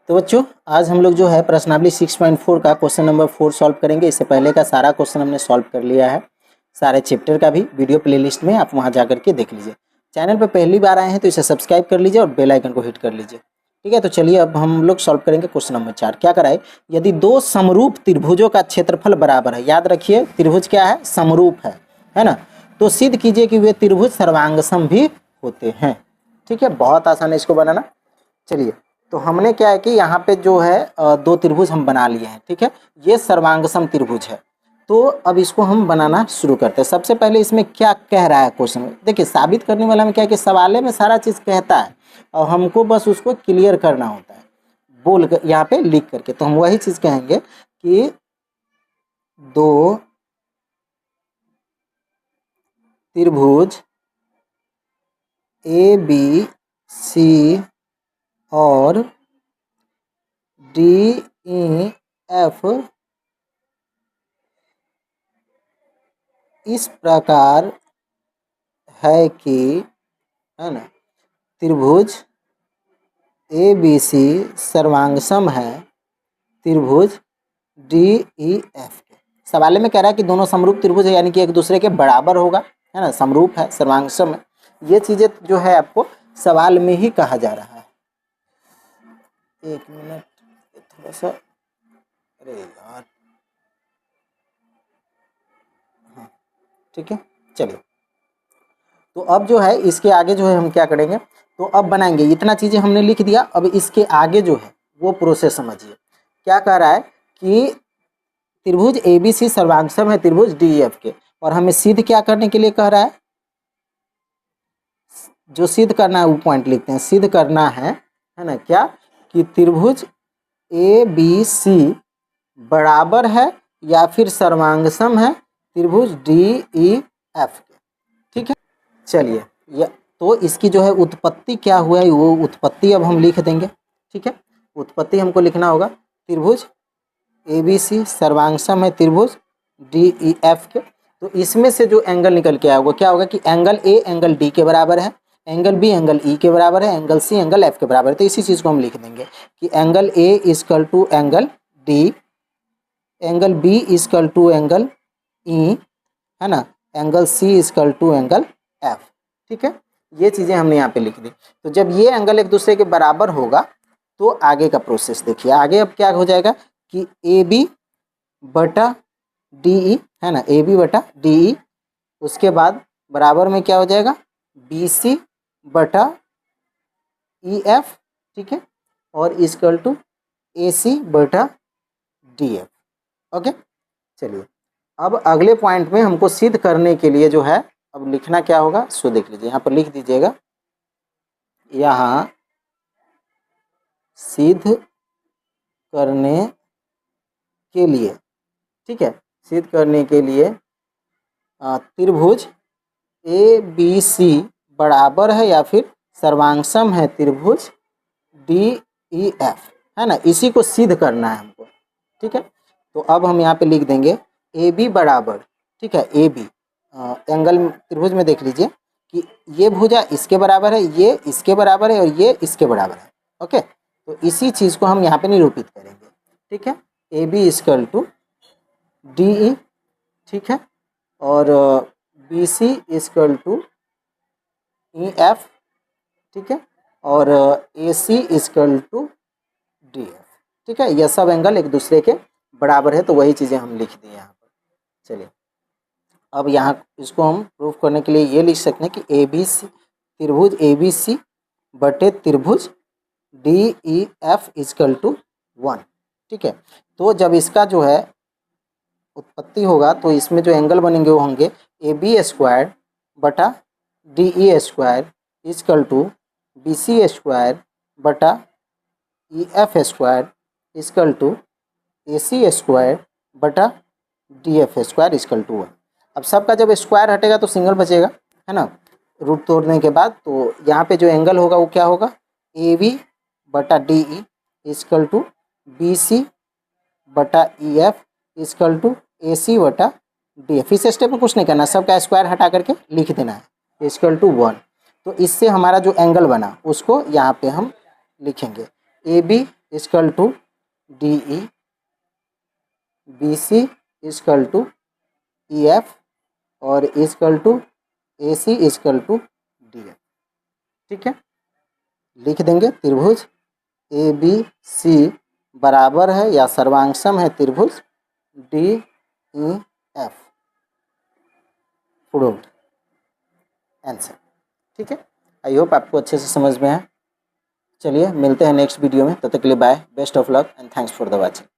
तो बच्चों आज हम लोग जो है प्रश्नावली 6.4 का क्वेश्चन नंबर 4 सॉल्व करेंगे। इससे पहले का सारा क्वेश्चन हमने सॉल्व कर लिया है, सारे चैप्टर का भी वीडियो प्लेलिस्ट में आप वहां जाकर के देख लीजिए। चैनल पर पहली बार आए हैं तो इसे सब्सक्राइब कर लीजिए और बेल आइकन को हिट कर लीजिए। ठीक है, तो चलिए अब हम लोग सॉल्व करेंगे क्वेश्चन नंबर 4। क्या कराए, यदि दो समरूप त्रिभुजों का क्षेत्रफल बराबर है, याद रखिए त्रिभुज क्या है, समरूप है ना, तो सिद्ध कीजिए कि वे त्रिभुज सर्वांगसम भी होते हैं। ठीक है, बहुत आसान है इसको बनाना। चलिए, तो हमने क्या है कि यहाँ पे जो है दो त्रिभुज हम बना लिए हैं। ठीक है, ये सर्वांगसम त्रिभुज है। तो अब इसको हम बनाना शुरू करते हैं। सबसे पहले इसमें क्या कह रहा है क्वेश्चन में, देखिए साबित करने वाला में क्या है कि सवाले में सारा चीज़ कहता है और हमको बस उसको क्लियर करना होता है बोल कर, यहाँ पे लिख करके। तो हम वही चीज़ कहेंगे कि दो त्रिभुज ए बी सी और डी ई एफ इस प्रकार है कि, है ना, त्रिभुज ए बी सी सर्वांगसम है त्रिभुज डी ई एफ के। सवाल में कह रहा है कि दोनों समरूप त्रिभुज है, यानी कि एक दूसरे के बराबर होगा, है ना, समरूप है, सर्वांगसम है। ये चीजें जो है आपको सवाल में ही कहा जा रहा है। एक मिनट, थोड़ा सा, अरे यार, हाँ ठीक है। चलिए, तो अब जो है इसके आगे जो है हम क्या करेंगे, तो अब बनाएंगे। इतना चीज़ें हमने लिख दिया, अब इसके आगे जो है वो प्रोसेस समझिए। क्या कह रहा है कि त्रिभुज ए बी सी सर्वांगसम है त्रिभुज डी एफ के, और हमें सिद्ध क्या करने के लिए कह रहा है, जो सिद्ध करना है वो पॉइंट लिखते हैं। सिद्ध करना है ना, क्या कि त्रिभुज ए बी सी बराबर है या फिर सर्वांगसम है त्रिभुज डी ई एफ के। ठीक है, चलिए, तो इसकी जो है उत्पत्ति क्या हुआ है वो उत्पत्ति अब हम लिख देंगे। ठीक है, उत्पत्ति हमको लिखना होगा, त्रिभुज ए बी सी सर्वांगसम है त्रिभुज डी ई एफ के। तो इसमें से जो एंगल निकल के आया वो क्या होगा कि एंगल ए एंगल डी के बराबर है, एंगल बी एंगल ई के बराबर है, एंगल सी एंगल एफ के बराबर है। तो इसी चीज़ को हम लिख देंगे कि angle A equal to angle D, angle B equal to angle E, है ना, angle C equal to angle F. ठीक है, ये चीज़ें हमने यहाँ पे लिख दी। तो जब ये एंगल एक दूसरे के बराबर होगा तो आगे का प्रोसेस देखिए। आगे अब क्या हो जाएगा कि ए बी बटा डी ई, है ना, ए बी बटा डी ई, उसके बाद बराबर में क्या हो जाएगा बी सी बटा ई एफ। ठीक है, और इजकल टू ए सी बटा डी एफ। ओके, चलिए, अब अगले पॉइंट में हमको सिद्ध करने के लिए जो है अब लिखना क्या होगा सो देख लीजिए। यहाँ पर लिख दीजिएगा, यहाँ सिद्ध करने के लिए, ठीक है, सिद्ध करने के लिए त्रिभुज ए बी सी बराबर है या फिर सर्वांगसम है त्रिभुज डी ई एफ, है ना, इसी को सिद्ध करना है हमको। ठीक है, तो अब हम यहाँ पे लिख देंगे ए बी बराबर, ठीक है, ए बी एंगल त्रिभुज में देख लीजिए कि ये भुजा इसके बराबर है, ये इसके बराबर है और ये इसके बराबर है। ओके, तो इसी चीज़ को हम यहाँ पे निरूपित करेंगे। ठीक है, A B equal to D E, ठीक है, और B C equal to E F, ठीक है, और A C equal to D F. ठीक है, यह सब एंगल एक दूसरे के बराबर है, तो वही चीज़ें हम लिख दिए यहाँ पर। चलिए, अब यहाँ इसको हम प्रूफ करने के लिए ये लिख सकते हैं कि ए बी सी त्रिभुज ए बी सी बटे त्रिभुज D E F equal to 1। ठीक है, तो जब इसका जो है उत्पत्ति होगा तो इसमें जो एंगल बनेंगे वो होंगे ए बी स्क्वायर बटा D E square equal to B C square बटा E F square equal to A C square बटा D F square equal to 1। अब सबका जब स्क्वायर हटेगा तो सिंगल बचेगा, है ना, रूट तोड़ने के बाद। तो यहाँ पे जो एंगल होगा वो क्या होगा, ए बी बटा D E equal to B C बटा E F equal to A C बटा डी एफ। इस स्टेप में कुछ नहीं करना, सबका स्क्वायर हटा करके लिख देना है इजकल टू 1। तो इससे हमारा जो एंगल बना उसको यहाँ पे हम लिखेंगे A B equal to D E, B C equal to E F और equal to A C equal to D F. ठीक है, लिख देंगे त्रिभुज ए बी सी बराबर है या सर्वांगसम है त्रिभुज D E F. Proved answer. ठीक है, आई होप आपको अच्छे से समझ में है। चलिए मिलते हैं नेक्स्ट वीडियो में, तब तक के लिए bye, best of luck and thanks for the watching.